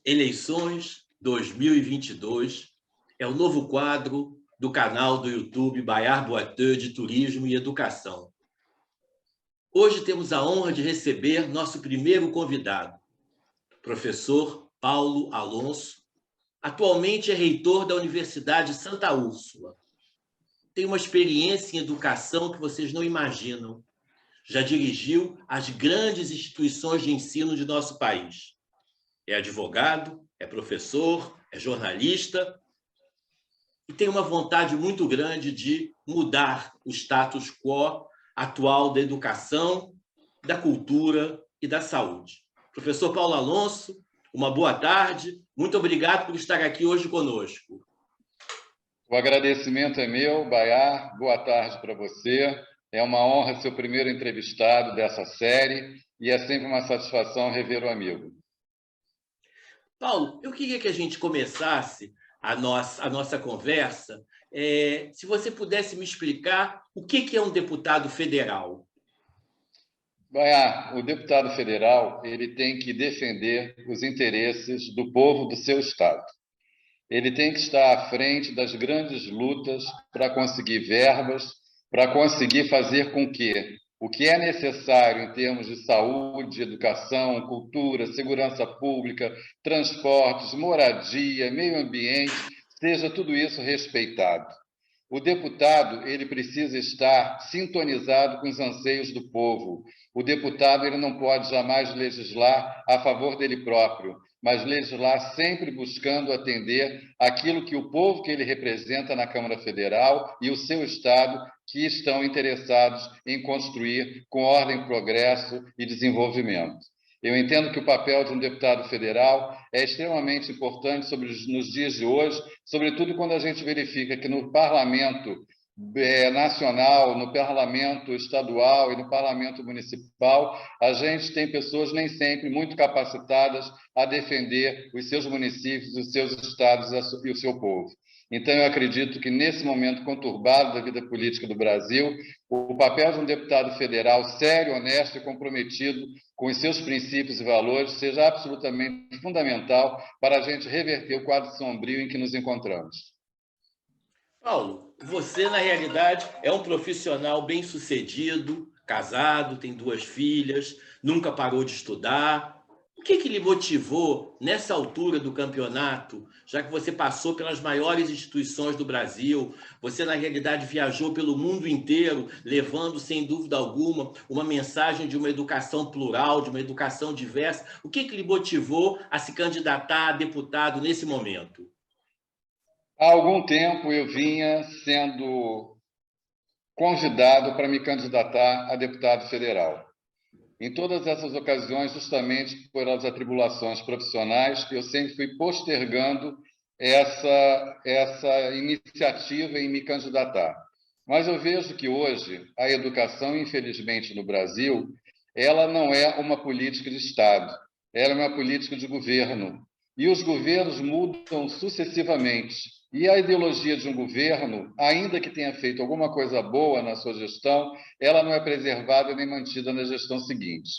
Eleições 2022 é o novo quadro do canal do YouTube Bayard Boiteux de Turismo e Educação. Hoje temos a honra de receber nosso primeiro convidado, professor Paulo Alonso, atualmente é reitor da Universidade Santa Úrsula. Tem uma experiência em educação que vocês não imaginam. Já dirigiu as grandes instituições de ensino de nosso país. É advogado, é professor, é jornalista e tem uma vontade muito grande de mudar o status quo atual da educação, da cultura e da saúde. Professor Paulo Alonso, uma boa tarde. Muito obrigado por estar aqui hoje conosco. O agradecimento é meu, Bayard. Boa tarde para você. É uma honra ser o primeiro entrevistado dessa série e é sempre uma satisfação rever o amigo. Paulo, eu queria que a gente começasse a nossa conversa, se você pudesse me explicar o que é um deputado federal. Bayard, o deputado federal ele tem que defender os interesses do povo do seu estado. Ele tem que estar à frente das grandes lutas para conseguir verbas, para conseguir fazer com que o que é necessário em termos de saúde, educação, cultura, segurança pública, transportes, moradia, meio ambiente, seja tudo isso respeitado. O deputado ele precisa estar sintonizado com os anseios do povo. O deputado ele não pode jamais legislar a favor dele próprio, mas legislar sempre buscando atender aquilo que o povo que ele representa na Câmara Federal e o seu Estado que estão interessados em construir com ordem, progresso e desenvolvimento. Eu entendo que o papel de um deputado federal é extremamente importante nos dias de hoje, sobretudo quando a gente verifica que no parlamento nacional, no parlamento estadual e no parlamento municipal, a gente tem pessoas nem sempre muito capacitadas a defender os seus municípios, os seus estados e o seu povo. Então, eu acredito que, nesse momento conturbado da vida política do Brasil, o papel de um deputado federal sério, honesto e comprometido com os seus princípios e valores seja absolutamente fundamental para a gente reverter o quadro sombrio em que nos encontramos. Paulo, você, na realidade, é um profissional bem-sucedido, casado, tem 2 filhas, nunca parou de estudar. O que lhe motivou, nessa altura do campeonato, já que você passou pelas maiores instituições do Brasil, você, na realidade, viajou pelo mundo inteiro, levando, sem dúvida alguma, uma mensagem de uma educação plural, de uma educação diversa. O que lhe motivou a se candidatar a deputado nesse momento? Há algum tempo eu vinha sendo convidado para me candidatar a deputado federal. Em todas essas ocasiões, justamente pelas atribulações profissionais, eu sempre fui postergando essa iniciativa em me candidatar. Mas eu vejo que hoje a educação, infelizmente, no Brasil, ela não é uma política de Estado, ela é uma política de governo. E os governos mudam sucessivamente. E a ideologia de um governo, ainda que tenha feito alguma coisa boa na sua gestão, ela não é preservada nem mantida na gestão seguinte.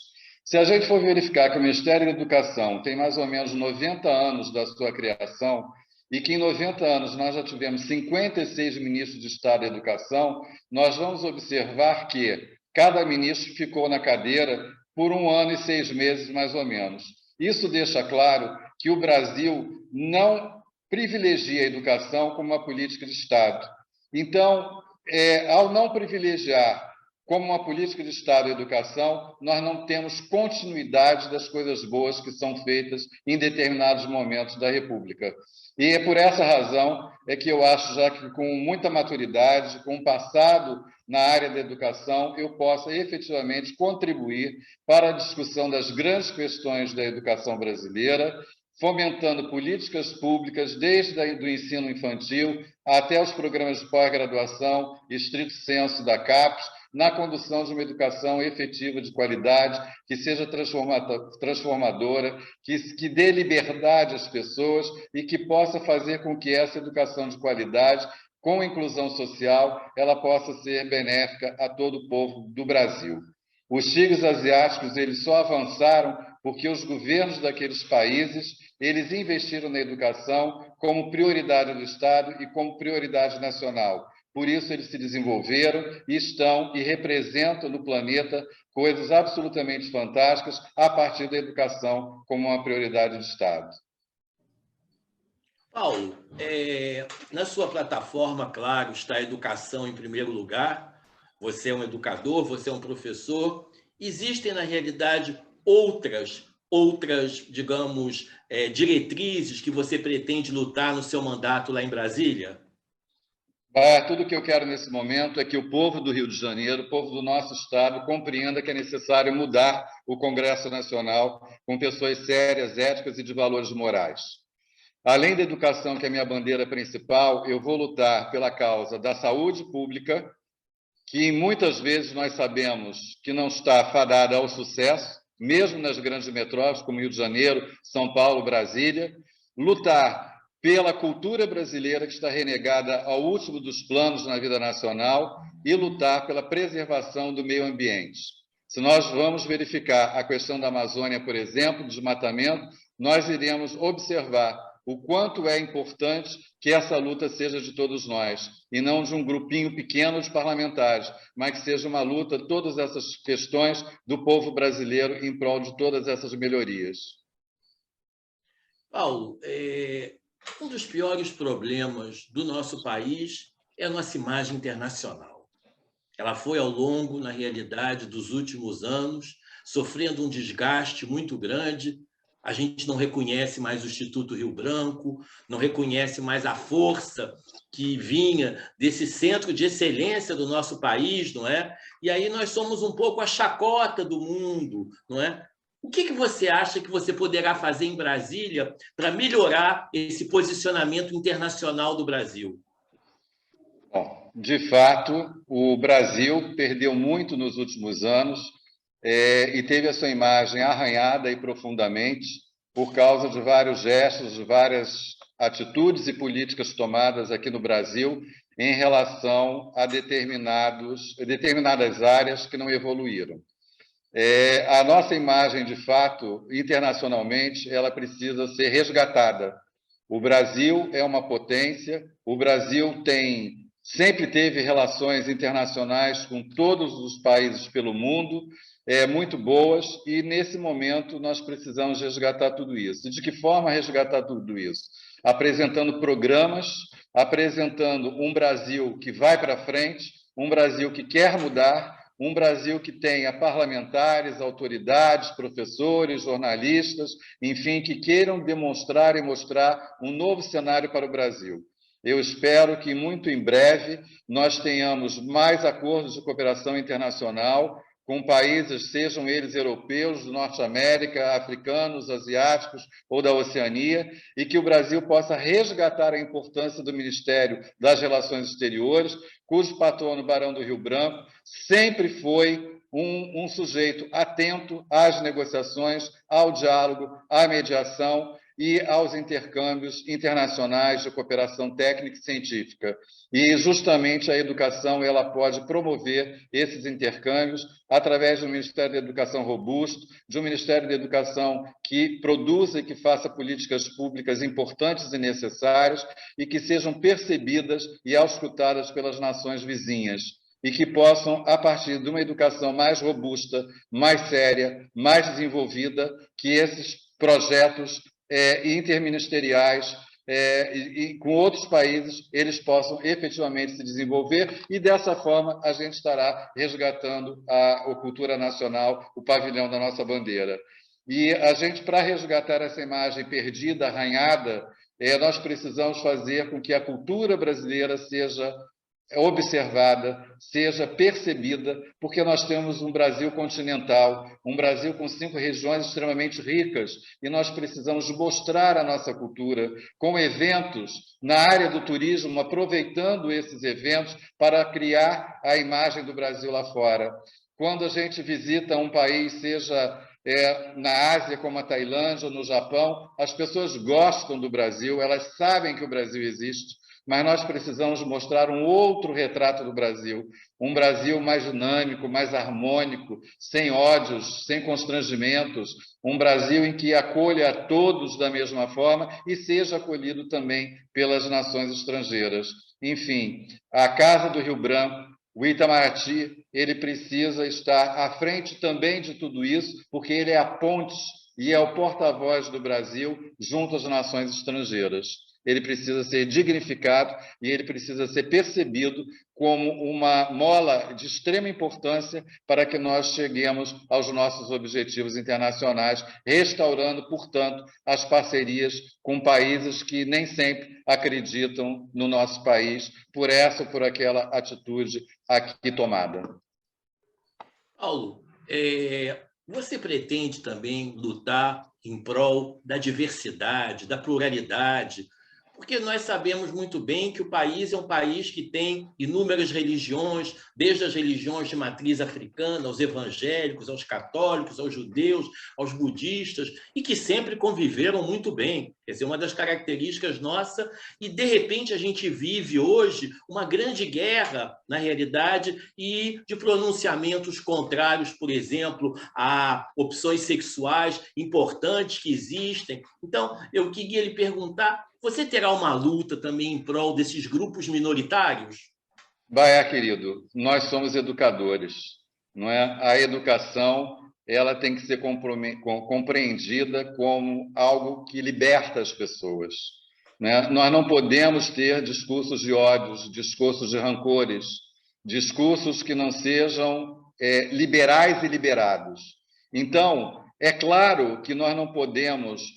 Se a gente for verificar que o Ministério da Educação tem mais ou menos 90 anos da sua criação e que em 90 anos nós já tivemos 56 ministros de Estado da Educação, nós vamos observar que cada ministro ficou na cadeira por 1 ano e 6 meses, mais ou menos. Isso deixa claro que o Brasil não privilegia a educação como uma política de Estado. Então, ao não privilegiar como uma política de Estado a educação, nós não temos continuidade das coisas boas que são feitas em determinados momentos da República. E é por essa razão que eu acho já que com muita maturidade, com um passado na área da educação, eu possa efetivamente contribuir para a discussão das grandes questões da educação brasileira, fomentando políticas públicas desde o ensino infantil até os programas de pós-graduação, estrito sensu da CAPES, na condução de uma educação efetiva de qualidade, que seja transformadora, que dê liberdade às pessoas e que possa fazer com que essa educação de qualidade, com inclusão social, ela possa ser benéfica a todo o povo do Brasil. Os tigres asiáticos eles só avançaram porque os governos daqueles países eles investiram na educação como prioridade do Estado e como prioridade nacional. Por isso, eles se desenvolveram e estão e representam no planeta coisas absolutamente fantásticas a partir da educação como uma prioridade do Estado. Paulo, na sua plataforma, claro, está a educação em primeiro lugar. Você é um educador, você é um professor. Existem, na realidade, outras, digamos, diretrizes que você pretende lutar no seu mandato lá em Brasília? Tudo que eu quero nesse momento é que o povo do Rio de Janeiro, o povo do nosso Estado, compreenda que é necessário mudar o Congresso Nacional com pessoas sérias, éticas e de valores morais. Além da educação, que é a minha bandeira principal, eu vou lutar pela causa da saúde pública, que muitas vezes nós sabemos que não está fadada ao sucesso, mesmo nas grandes metrópoles como Rio de Janeiro, São Paulo, Brasília. Lutar pela cultura brasileira, que está renegada ao último dos planos na vida nacional, e lutar pela preservação do meio ambiente. Se nós vamos verificar a questão da Amazônia, por exemplo, desmatamento, nós iremos observar o quanto é importante que essa luta seja de todos nós, e não de um grupinho pequeno de parlamentares, mas que seja uma luta, todas essas questões do povo brasileiro em prol de todas essas melhorias. Paulo, um dos piores problemas do nosso país é a nossa imagem internacional. Ela foi, ao longo, na realidade, dos últimos anos, sofrendo um desgaste muito grande. A gente não reconhece mais o Instituto Rio Branco, não reconhece mais a força que vinha desse centro de excelência do nosso país, não é? E aí nós somos um pouco a chacota do mundo, não é? O que você acha que você poderá fazer em Brasília para melhorar esse posicionamento internacional do Brasil? Bom, de fato, o Brasil perdeu muito nos últimos anos e teve a sua imagem arranhada e profundamente por causa de vários gestos, de várias atitudes e políticas tomadas aqui no Brasil em relação a determinadas áreas que não evoluíram. A nossa imagem, de fato, internacionalmente, ela precisa ser resgatada. O Brasil é uma potência, o Brasil sempre teve relações internacionais com todos os países pelo mundo, muito boas, e nesse momento nós precisamos resgatar tudo isso. E de que forma resgatar tudo isso? Apresentando programas, apresentando um Brasil que vai para frente, um Brasil que quer mudar, um Brasil que tenha parlamentares, autoridades, professores, jornalistas, enfim, que queiram demonstrar e mostrar um novo cenário para o Brasil. Eu espero que, muito em breve, nós tenhamos mais acordos de cooperação internacional com países, sejam eles europeus, do Norte América, africanos, asiáticos ou da Oceania, e que o Brasil possa resgatar a importância do Ministério das Relações Exteriores, cujo patrono, Barão do Rio Branco, sempre foi um sujeito atento às negociações, ao diálogo, à mediação e aos intercâmbios internacionais de cooperação técnica e científica. E, justamente, a educação ela pode promover esses intercâmbios através de um Ministério da Educação robusto, de um Ministério da Educação que produza e que faça políticas públicas importantes e necessárias e que sejam percebidas e auscultadas pelas nações vizinhas, e que possam, a partir de uma educação mais robusta, mais séria, mais desenvolvida, que esses projetos interministeriais e com outros países, eles possam efetivamente se desenvolver, e dessa forma a gente estará resgatando a cultura nacional, o pavilhão da nossa bandeira. E a gente, para resgatar essa imagem perdida, arranhada, nós precisamos fazer com que a cultura brasileira seja observada, seja percebida, porque nós temos um Brasil continental, um Brasil com 5 regiões extremamente ricas, e nós precisamos mostrar a nossa cultura com eventos na área do turismo, aproveitando esses eventos para criar a imagem do Brasil lá fora. Quando a gente visita um país, seja na Ásia, como a Tailândia ou no Japão, as pessoas gostam do Brasil, elas sabem que o Brasil existe, mas nós precisamos mostrar um outro retrato do Brasil, um Brasil mais dinâmico, mais harmônico, sem ódios, sem constrangimentos, um Brasil em que acolha a todos da mesma forma e seja acolhido também pelas nações estrangeiras. Enfim, a Casa do Rio Branco, o Itamaraty, ele precisa estar à frente também de tudo isso, porque ele é a ponte e é o porta-voz do Brasil junto às nações estrangeiras. Ele precisa ser dignificado e ele precisa ser percebido como uma mola de extrema importância para que nós cheguemos aos nossos objetivos internacionais, restaurando, portanto, as parcerias com países que nem sempre acreditam no nosso país por essa ou por aquela atitude aqui tomada. Paulo, você pretende também lutar em prol da diversidade, da pluralidade, porque nós sabemos muito bem que o país é um país que tem inúmeras religiões, desde as religiões de matriz africana, aos evangélicos, aos católicos, aos judeus, aos budistas, e que sempre conviveram muito bem. Quer dizer, uma das características nossa, e de repente a gente vive hoje uma grande guerra, na realidade, e de pronunciamentos contrários, por exemplo, a opções sexuais importantes que existem. Então, eu queria lhe perguntar, você terá uma luta também em prol desses grupos minoritários? Baia, querido, nós somos educadores, não é? A educação, ela tem que ser compreendida como algo que liberta as pessoas, né? Nós não podemos ter discursos de ódios, discursos de rancores, discursos que não sejam liberais e liberados. Então, é claro que nós não podemos,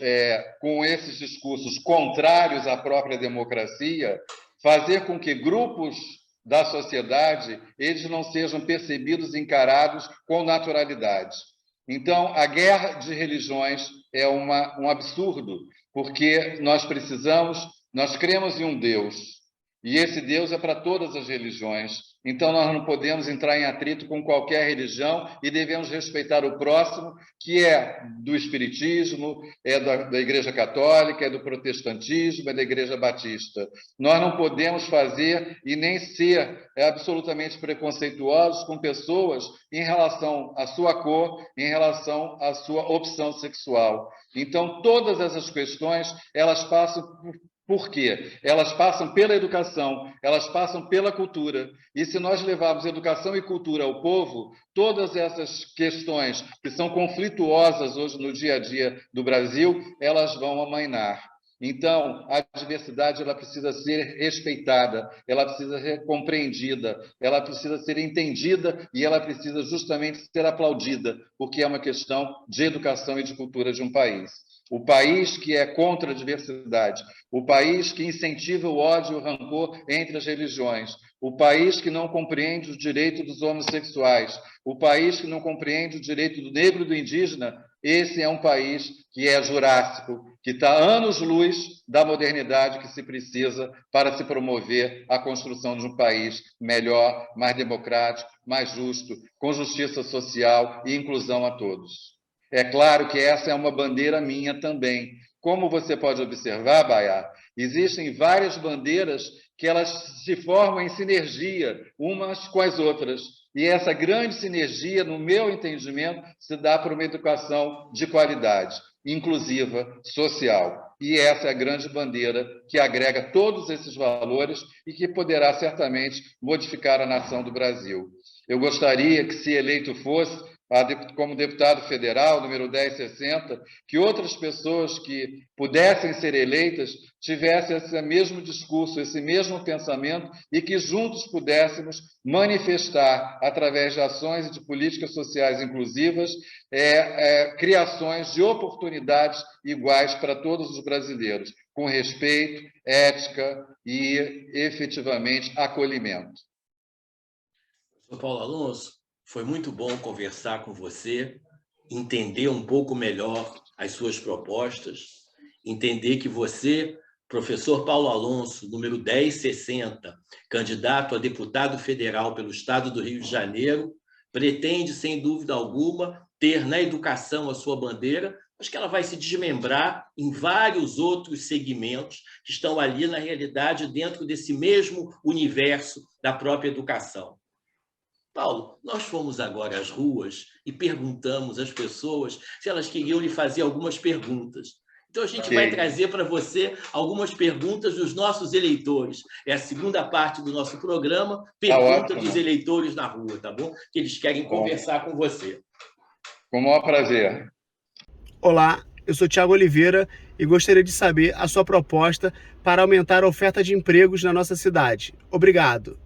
com esses discursos contrários à própria democracia, fazer com que grupos da sociedade eles não sejam percebidos e encarados com naturalidade. Então, a guerra de religiões é um absurdo, porque nós cremos em um Deus, e esse Deus é para todas as religiões. Então, nós não podemos entrar em atrito com qualquer religião e devemos respeitar o próximo, que é do Espiritismo, é da Igreja Católica, é do Protestantismo, é da Igreja Batista. Nós não podemos fazer e nem ser absolutamente preconceituosos com pessoas em relação à sua cor, em relação à sua opção sexual. Então, todas essas questões, elas passam por quê? Elas passam pela educação, elas passam pela cultura. E se nós levarmos educação e cultura ao povo, todas essas questões que são conflituosas hoje no dia a dia do Brasil, elas vão amainar. Então, a diversidade ela precisa ser respeitada, ela precisa ser compreendida, ela precisa ser entendida e ela precisa justamente ser aplaudida, porque é uma questão de educação e de cultura de um país. O país que é contra a diversidade, o país que incentiva o ódio e o rancor entre as religiões, o país que não compreende o direito dos homossexuais, o país que não compreende o direito do negro e do indígena, esse é um país que é jurássico, que está anos-luz da modernidade que se precisa para se promover a construção de um país melhor, mais democrático, mais justo, com justiça social e inclusão a todos. É claro que essa é uma bandeira minha também. Como você pode observar, Baia, existem várias bandeiras que elas se formam em sinergia umas com as outras. E essa grande sinergia, no meu entendimento, se dá por uma educação de qualidade, inclusiva, social. E essa é a grande bandeira que agrega todos esses valores e que poderá certamente modificar a nação do Brasil. Eu gostaria que, se eleito fosse, como deputado federal, número 1060, que outras pessoas que pudessem ser eleitas tivessem esse mesmo discurso, esse mesmo pensamento e que juntos pudéssemos manifestar, através de ações e de políticas sociais inclusivas, criações de oportunidades iguais para todos os brasileiros, com respeito, ética e, efetivamente, acolhimento. Sr. Paulo Alonso, foi muito bom conversar com você, entender um pouco melhor as suas propostas, entender que você, professor Paulo Alonso, número 1060, candidato a deputado federal pelo Estado do Rio de Janeiro, pretende, sem dúvida alguma, ter na educação a sua bandeira, Acho que ela vai se desmembrar em vários outros segmentos que estão ali, na realidade, dentro desse mesmo universo da própria educação. Paulo, nós fomos agora às ruas e perguntamos às pessoas se elas queriam lhe fazer algumas perguntas. Então, a gente vai trazer para você algumas perguntas dos nossos eleitores. É a segunda parte do nosso programa, Pergunta dos Eleitores na Rua, tá bom? Que eles querem conversar com você. Com o maior prazer. Olá, eu sou Thiago Oliveira e gostaria de saber a sua proposta para aumentar a oferta de empregos na nossa cidade. Obrigado.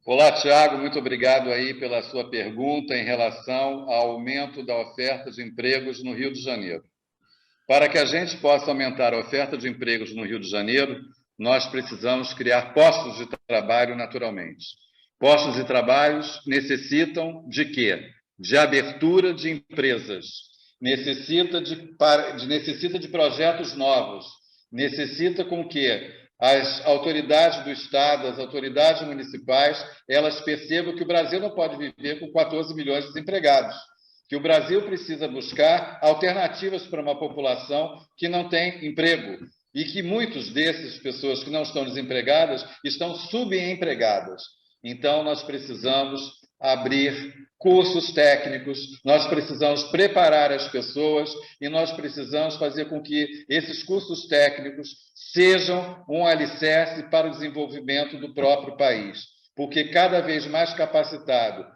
Olá, Thiago, muito obrigado aí pela sua pergunta em relação ao aumento da oferta de empregos no Rio de Janeiro. Para que a gente possa aumentar a oferta de empregos no Rio de Janeiro, nós precisamos criar postos de trabalho naturalmente. Postos de trabalho necessitam de quê? De abertura de empresas, necessita de projetos novos, necessita com que as autoridades do Estado, as autoridades municipais, elas percebam que o Brasil não pode viver com 14 milhões de desempregados, que o Brasil precisa buscar alternativas para uma população que não tem emprego e que muitas dessas pessoas que não estão desempregadas estão subempregadas. Então, nós precisamos abrir cursos técnicos, nós precisamos preparar as pessoas e nós precisamos fazer com que esses cursos técnicos sejam um alicerce para o desenvolvimento do próprio país, porque cada vez mais capacitada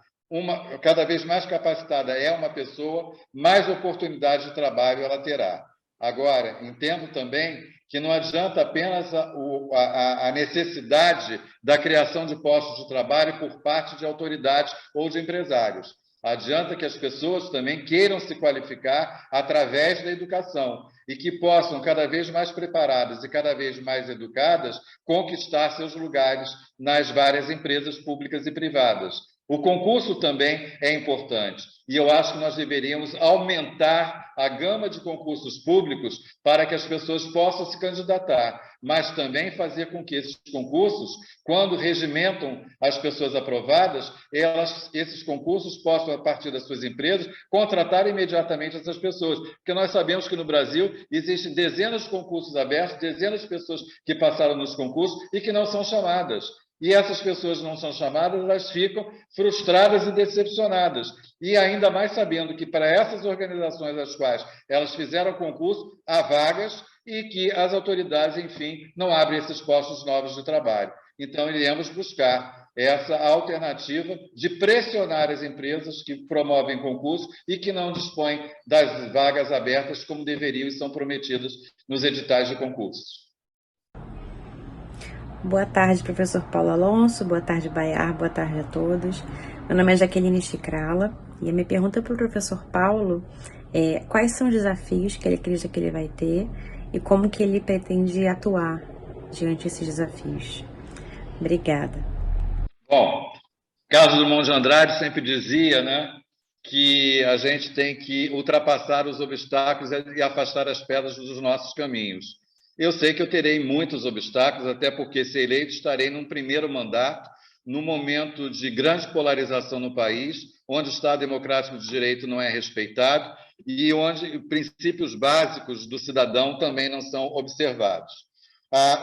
é uma pessoa, mais oportunidade de trabalho ela terá. Agora, entendo também que não adianta apenas a necessidade da criação de postos de trabalho por parte de autoridades ou de empresários. Adianta que as pessoas também queiram se qualificar através da educação e que possam, cada vez mais preparadas e cada vez mais educadas, conquistar seus lugares nas várias empresas públicas e privadas. O concurso também é importante e eu acho que nós deveríamos aumentar a gama de concursos públicos para que as pessoas possam se candidatar, mas também fazer com que esses concursos, quando regimentam as pessoas aprovadas, esses concursos possam, a partir das suas empresas, contratar imediatamente essas pessoas, porque nós sabemos que no Brasil existem dezenas de concursos abertos, dezenas de pessoas que passaram nos concursos e que não são chamadas. E essas pessoas não são chamadas, elas ficam frustradas e decepcionadas. E ainda mais sabendo que para essas organizações às quais elas fizeram concurso, há vagas e que as autoridades, enfim, não abrem esses postos novos de trabalho. Então, iremos buscar essa alternativa de pressionar as empresas que promovem concurso e que não dispõem das vagas abertas como deveriam e são prometidas nos editais de concursos. Boa tarde, professor Paulo Alonso. Boa tarde, Baiar. Boa tarde a todos. Meu nome é Jaqueline Chicrala e a minha pergunta para o professor Paulo é quais são os desafios que ele acredita que ele vai ter e como que ele pretende atuar diante desses desafios. Obrigada. Bom, Carlos Drummond de Andrade sempre dizia, né, que a gente tem que ultrapassar os obstáculos e afastar as pedras dos nossos caminhos. Eu sei que eu terei muitos obstáculos, até porque, se eleito, estarei num primeiro mandato, num momento de grande polarização no país, onde o Estado Democrático de Direito não é respeitado e onde princípios básicos do cidadão também não são observados.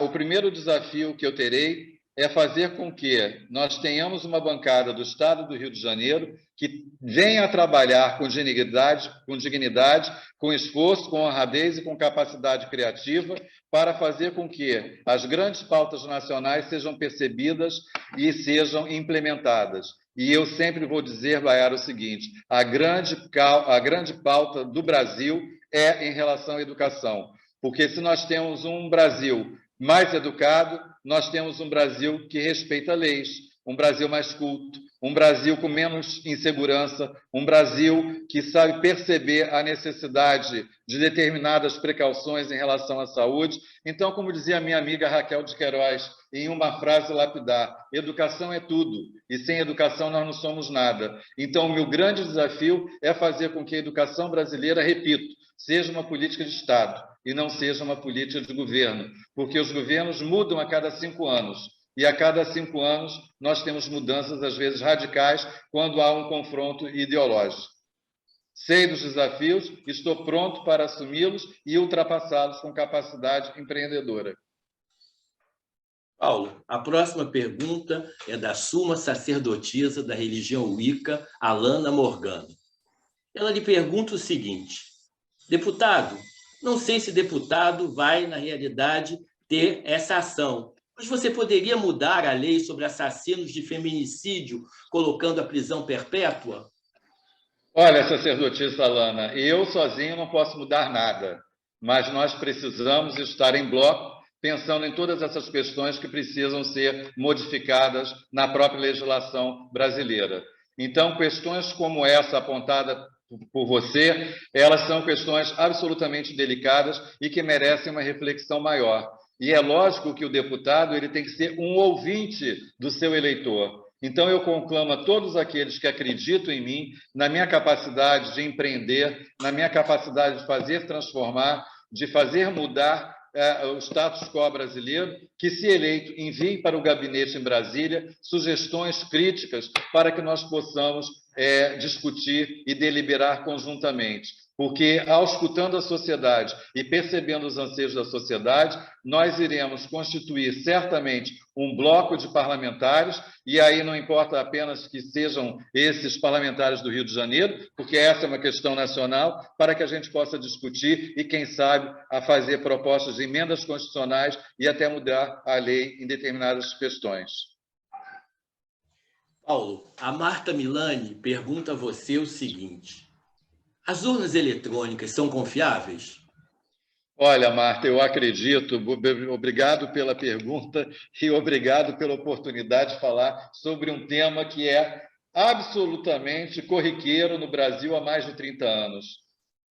O primeiro desafio que eu terei é fazer com que nós tenhamos uma bancada do Estado do Rio de Janeiro que venha trabalhar com dignidade, com esforço, com honradez e com capacidade criativa para fazer com que as grandes pautas nacionais sejam percebidas e sejam implementadas. E eu sempre vou dizer, Baiar, o seguinte, a grande pauta do Brasil é em relação à educação, porque se nós temos um Brasil mais educado, nós temos um Brasil que respeita leis, um Brasil mais culto, um Brasil com menos insegurança, um Brasil que sabe perceber a necessidade de determinadas precauções em relação à saúde. Então, como dizia a minha amiga Raquel de Queiroz, em uma frase lapidar, educação é tudo, e sem educação nós não somos nada. Então, o meu grande desafio é fazer com que a educação brasileira, repito, seja uma política de Estado e não seja uma política de governo, porque os governos mudam a cada 5 anos. E a cada 5 anos nós temos mudanças, às vezes radicais, quando há um confronto ideológico. Sei dos desafios, estou pronto para assumi-los e ultrapassá-los com capacidade empreendedora. Paulo, a próxima pergunta é da suma sacerdotisa da religião Wicca, Alana Morgano. Ela lhe pergunta o seguinte: deputado, não sei se deputado vai, na realidade, ter essa ação, mas você poderia mudar a lei sobre assassinos de feminicídio, colocando a prisão perpétua? Olha, sacerdotisa Alana, eu sozinho não posso mudar nada, mas nós precisamos estar em bloco, pensando em todas essas questões que precisam ser modificadas na própria legislação brasileira. Então, questões como essa apontada por você, elas são questões absolutamente delicadas e que merecem uma reflexão maior. E é lógico que o deputado ele tem que ser um ouvinte do seu eleitor. Então, eu conclamo a todos aqueles que acreditam em mim, na minha capacidade de empreender, na minha capacidade de fazer transformar, de fazer mudar o status quo brasileiro, que, se eleito, envie para o gabinete em Brasília sugestões críticas para que nós possamos discutir e deliberar conjuntamente. Porque, ao escutando a sociedade e percebendo os anseios da sociedade, nós iremos constituir certamente um bloco de parlamentares, e aí não importa apenas que sejam esses parlamentares do Rio de Janeiro, porque essa é uma questão nacional, para que a gente possa discutir e, quem sabe, a fazer propostas de emendas constitucionais e até mudar a lei em determinadas questões. Paulo, a Marta Milani pergunta a você o seguinte: as urnas eletrônicas são confiáveis? Olha, Marta, eu acredito. Obrigado pela pergunta e obrigado pela oportunidade de falar sobre um tema que é absolutamente corriqueiro no Brasil há mais de 30 anos.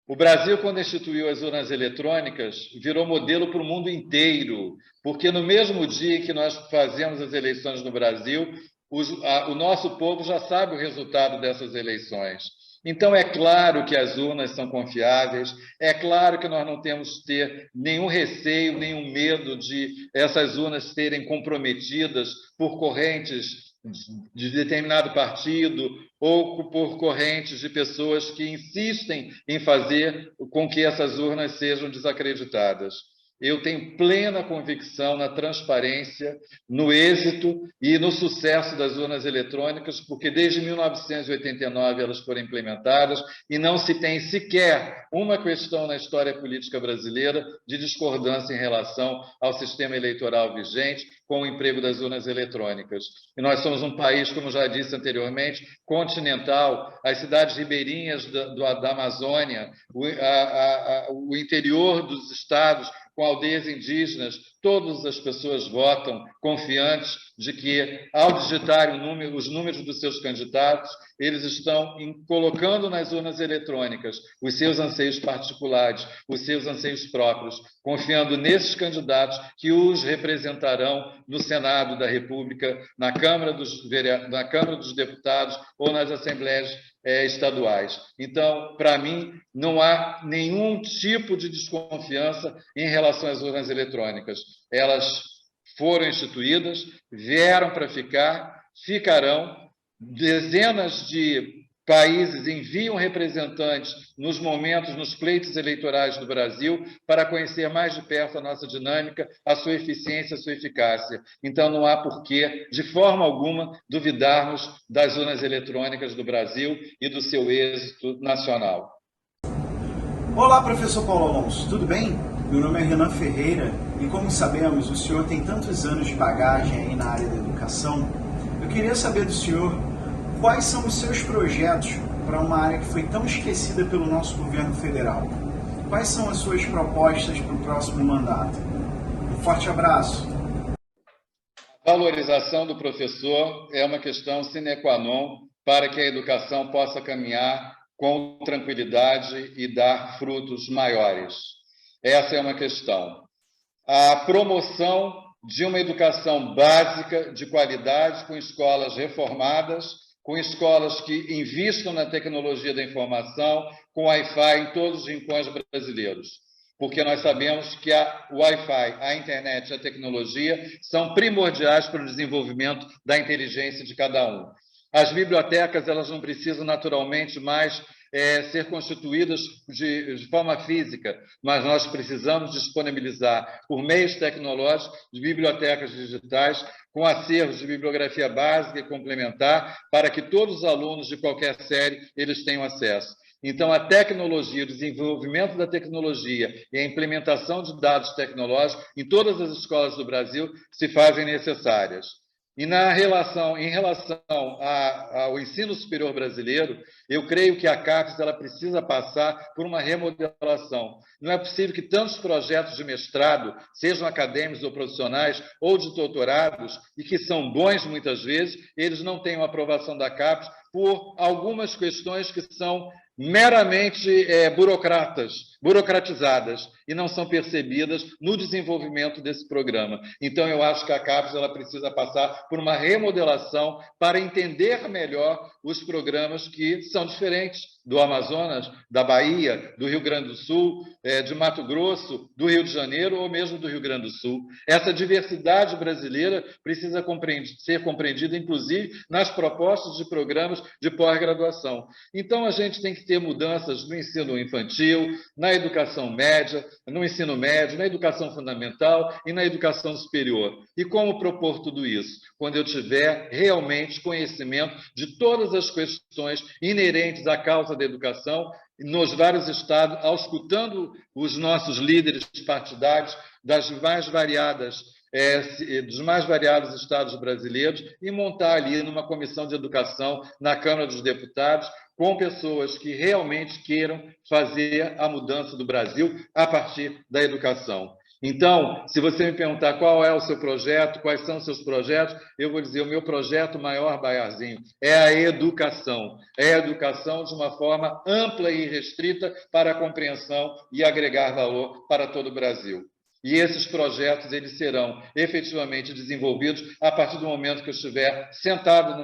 O Brasil, quando instituiu as urnas eletrônicas, virou modelo para o mundo inteiro, porque no mesmo dia que nós fazemos as eleições no Brasil, o nosso povo já sabe o resultado dessas eleições. Então, é claro que as urnas são confiáveis, é claro que nós não temos que ter nenhum receio, nenhum medo de essas urnas serem comprometidas por correntes de determinado partido ou por correntes de pessoas que insistem em fazer com que essas urnas sejam desacreditadas. Eu tenho plena convicção na transparência, no êxito e no sucesso das urnas eletrônicas, porque desde 1989 elas foram implementadas e não se tem sequer uma questão na história política brasileira de discordância em relação ao sistema eleitoral vigente com o emprego das urnas eletrônicas. E nós somos um país, como já disse anteriormente, continental, as cidades ribeirinhas da Amazônia, o interior dos estados, com aldeias indígenas, todas as pessoas votam confiantes de que, ao digitarem os números dos seus candidatos, eles estão colocando nas urnas eletrônicas os seus anseios particulares, os seus anseios próprios, confiando nesses candidatos que os representarão no Senado da República, na Câmara dos Deputados ou nas Assembleias estaduais. Então, para mim, não há nenhum tipo de desconfiança em relação às urnas eletrônicas. Elas foram instituídas, vieram para ficar, ficarão. Dezenas de países enviam representantes nos pleitos eleitorais do Brasil para conhecer mais de perto a nossa dinâmica, a sua eficiência, a sua eficácia. Então, não há porquê, de forma alguma, duvidarmos das urnas eletrônicas do Brasil e do seu êxito nacional. Olá, professor Paulo Alonso, tudo bem? Meu nome é Renan Ferreira e, como sabemos, o senhor tem tantos anos de bagagem aí na área da educação. Eu queria saber do senhor quais são os seus projetos para uma área que foi tão esquecida pelo nosso governo federal. Quais são as suas propostas para o próximo mandato? Um forte abraço. A valorização do professor é uma questão sine qua non para que a educação possa caminhar com tranquilidade e dar frutos maiores. Essa é uma questão. A promoção de uma educação básica, de qualidade, com escolas reformadas, com escolas que investam na tecnologia da informação, com Wi-Fi em todos os rincões brasileiros. Porque nós sabemos que o Wi-Fi, a internet e a tecnologia são primordiais para o desenvolvimento da inteligência de cada um. As bibliotecas, elas não precisam naturalmente mais ser constituídas de forma física, mas nós precisamos disponibilizar, por meios tecnológicos, de bibliotecas digitais, com acervos de bibliografia básica e complementar, para que todos os alunos de qualquer série eles tenham acesso. Então, a tecnologia, o desenvolvimento da tecnologia e a implementação de dados tecnológicos em todas as escolas do Brasil se fazem necessárias. E em relação ao ensino superior brasileiro, eu creio que a CAPES ela precisa passar por uma remodelação. Não é possível que tantos projetos de mestrado, sejam acadêmicos ou profissionais, ou de doutorados, e que são bons muitas vezes, eles não tenham aprovação da CAPES por algumas questões que são meramente burocratizadas e não são percebidas no desenvolvimento desse programa. Então, eu acho que a CAPES ela precisa passar por uma remodelação para entender melhor os programas que são diferentes do Amazonas, da Bahia, do Rio Grande do Sul, de Mato Grosso, do Rio de Janeiro ou mesmo do Rio Grande do Sul. Essa diversidade brasileira precisa ser compreendida, inclusive, nas propostas de programas de pós-graduação. Então, a gente tem que ter mudanças no ensino infantil, na educação média, no ensino médio, na educação fundamental e na educação superior. E como propor tudo isso? Quando eu tiver realmente conhecimento de todas as questões inerentes à causa da educação nos vários estados, auscultando os nossos líderes partidários dos mais variados estados brasileiros e montar ali numa comissão de educação na Câmara dos Deputados com pessoas que realmente queiram fazer a mudança do Brasil a partir da educação. Então, se você me perguntar qual é o seu projeto, quais são os seus projetos, eu vou dizer o meu projeto maior, Baiarzinho, é a educação. É a educação de uma forma ampla e restrita para a compreensão e agregar valor para todo o Brasil. E esses projetos eles serão efetivamente desenvolvidos a partir do momento que eu estiver sentado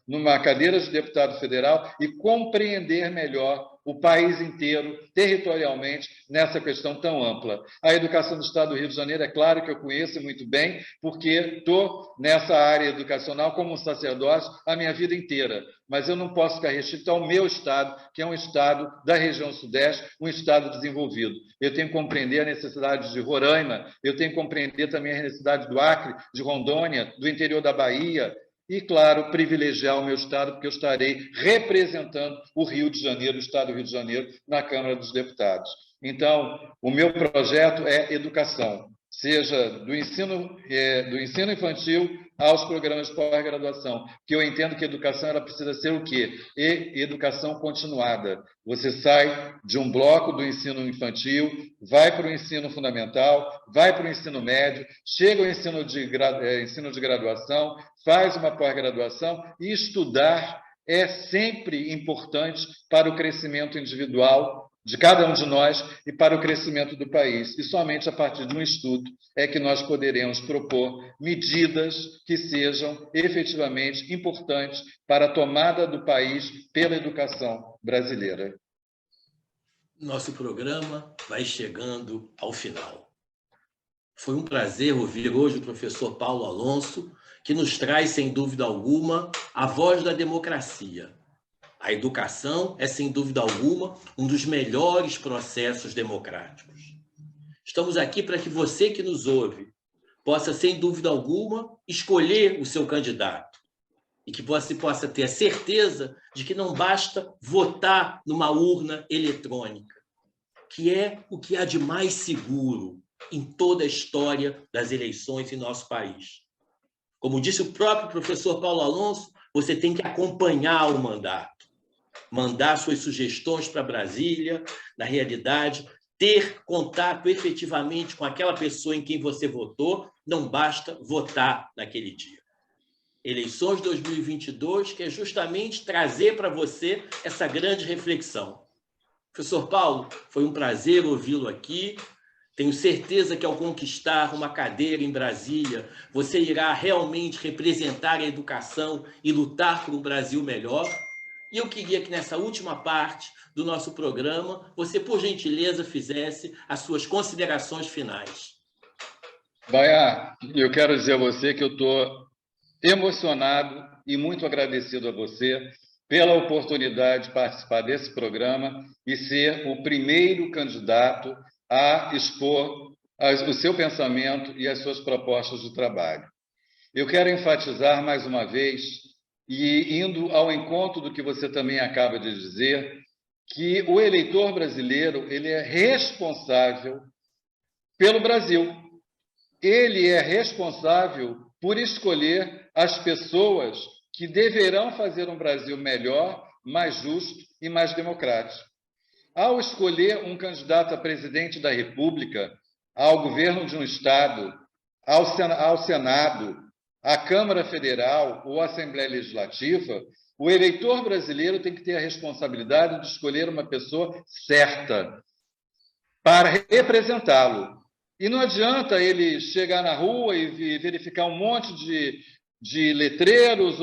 numa cadeira de deputado federal e compreender melhor o país inteiro, territorialmente, nessa questão tão ampla. A educação do Estado do Rio de Janeiro, é claro que eu conheço muito bem, porque estou nessa área educacional como um sacerdote a minha vida inteira. Mas eu não posso ficar restrito ao meu estado, que é um estado da região sudeste, um estado desenvolvido. Eu tenho que compreender a necessidade de Roraima, eu tenho que compreender também a necessidade do Acre, de Rondônia, do interior da Bahia, e, claro, privilegiar o meu estado, porque eu estarei representando o Rio de Janeiro, o estado do Rio de Janeiro, na Câmara dos Deputados. Então, o meu projeto é educação, seja do ensino infantil aos programas de pós-graduação, que eu entendo que a educação ela precisa ser o quê? Educação continuada. Você sai de um bloco do ensino infantil, vai para o ensino fundamental, vai para o ensino médio, chega ao ensino de graduação, faz uma pós-graduação e estudar é sempre importante para o crescimento individual de cada um de nós e para o crescimento do país. E somente a partir de um estudo é que nós poderemos propor medidas que sejam efetivamente importantes para a tomada do país pela educação brasileira. Nosso programa vai chegando ao final. Foi um prazer ouvir hoje o professor Paulo Alonso, que nos traz, sem dúvida alguma, a voz da democracia. A educação é, sem dúvida alguma, um dos melhores processos democráticos. Estamos aqui para que você que nos ouve possa, sem dúvida alguma, escolher o seu candidato e que você possa ter a certeza de que não basta votar numa urna eletrônica, que é o que há de mais seguro em toda a história das eleições em nosso país. Como disse o próprio professor Paulo Alonso, você tem que acompanhar o mandato, mandar suas sugestões para Brasília, na realidade, ter contato efetivamente com aquela pessoa em quem você votou, não basta votar naquele dia. Eleições 2022, que é justamente trazer para você essa grande reflexão. Professor Paulo, foi um prazer ouvi-lo aqui. Tenho certeza que ao conquistar uma cadeira em Brasília, você irá realmente representar a educação e lutar por um Brasil melhor. E eu queria que nessa última parte do nosso programa, você, por gentileza, fizesse as suas considerações finais. Baiar, eu quero dizer a você que eu estou emocionado e muito agradecido a você pela oportunidade de participar desse programa e ser o primeiro candidato a expor o seu pensamento e as suas propostas de trabalho. Eu quero enfatizar mais uma vez, e indo ao encontro do que você também acaba de dizer, que o eleitor brasileiro ele é responsável pelo Brasil. Ele é responsável por escolher as pessoas que deverão fazer um Brasil melhor, mais justo e mais democrático. Ao escolher um candidato a presidente da República, ao governo de um Estado, ao Senado, à Câmara Federal ou à Assembleia Legislativa, o eleitor brasileiro tem que ter a responsabilidade de escolher uma pessoa certa para representá-lo. E não adianta ele chegar na rua e verificar um monte de letreiros,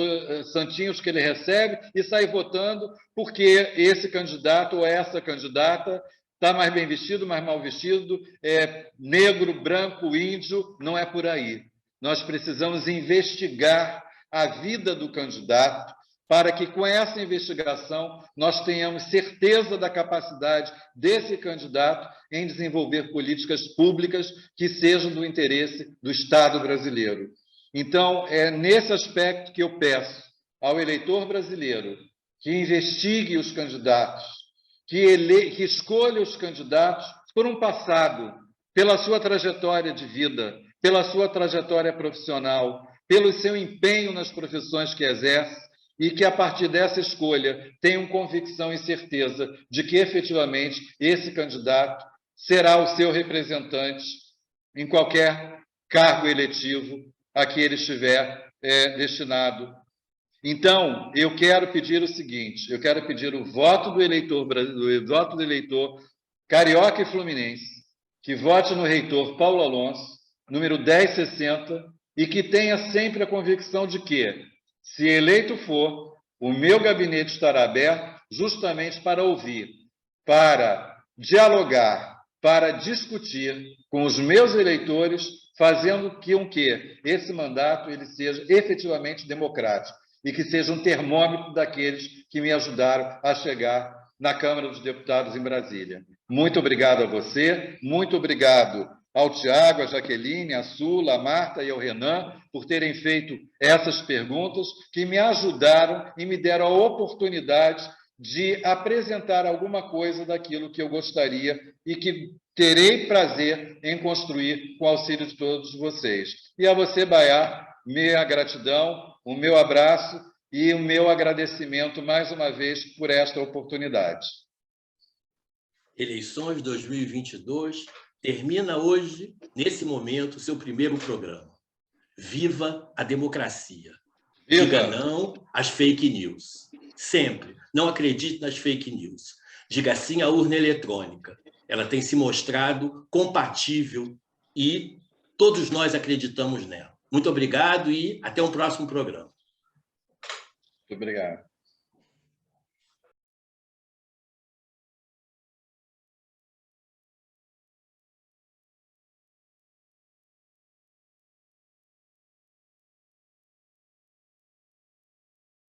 santinhos que ele recebe e sair votando porque esse candidato ou essa candidata está mais bem vestido, mais mal vestido, é negro, branco, índio, não é por aí. Nós precisamos investigar a vida do candidato para que, com essa investigação, nós tenhamos certeza da capacidade desse candidato em desenvolver políticas públicas que sejam do interesse do Estado brasileiro. Então, é nesse aspecto que eu peço ao eleitor brasileiro que investigue os candidatos, que escolha os candidatos por um passado, pela sua trajetória de vida, pela sua trajetória profissional, pelo seu empenho nas profissões que exerce, e que, a partir dessa escolha, tenham convicção e certeza de que, efetivamente, esse candidato será o seu representante em qualquer cargo eletivo a que ele estiver destinado. Então, eu quero pedir o seguinte, eu quero pedir o voto do eleitor carioca e fluminense, que vote no reitor Paulo Alonso, número 1060, e que tenha sempre a convicção de que, se eleito for, o meu gabinete estará aberto justamente para ouvir, para dialogar, para discutir com os meus eleitores, fazendo com que esse mandato ele seja efetivamente democrático e que seja um termômetro daqueles que me ajudaram a chegar na Câmara dos Deputados em Brasília. Muito obrigado a você, muito obrigado ao Tiago, à Jaqueline, à Sula, à Marta e ao Renan por terem feito essas perguntas que me ajudaram e me deram a oportunidade de apresentar alguma coisa daquilo que eu gostaria e que terei prazer em construir com o auxílio de todos vocês. E a você, Baiar, minha gratidão, o meu abraço e o meu agradecimento mais uma vez por esta oportunidade. Eleições 2022 termina hoje, nesse momento, o seu primeiro programa. Viva a democracia. Viva. Diga não às fake news. Sempre. Não acredite nas fake news. Diga sim à urna eletrônica. Ela tem se mostrado compatível e todos nós acreditamos nela. Muito obrigado e até um próximo programa. Muito obrigado.